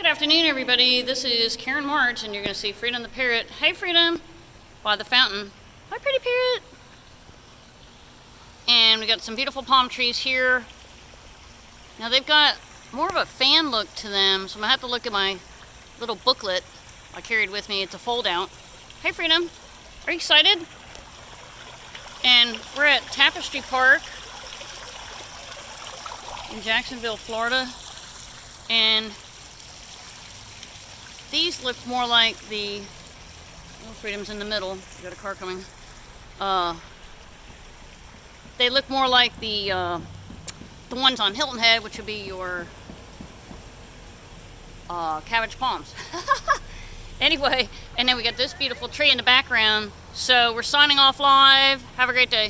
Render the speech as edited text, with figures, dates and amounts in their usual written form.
afternoon, everybody. This is Karen March, and you're going to see Freedom the Parrot. Hey, Freedom, by the fountain. Hi, pretty parrot. And we got some beautiful palm trees here. Now, they've got more of a fan look to them, so I'm going to have to look at my little booklet I carried with me. It's a fold-out. Hey, Freedom. Are you excited? And we're at Tapestry Park in Jacksonville, Florida. And these look more like the, oh, Freedom's in the middle. We got a car coming. They look more like the ones on Hilton Head, which would be your cabbage palms. Anyway, and then we got this beautiful tree in the background. So we're signing off live. Have a great day.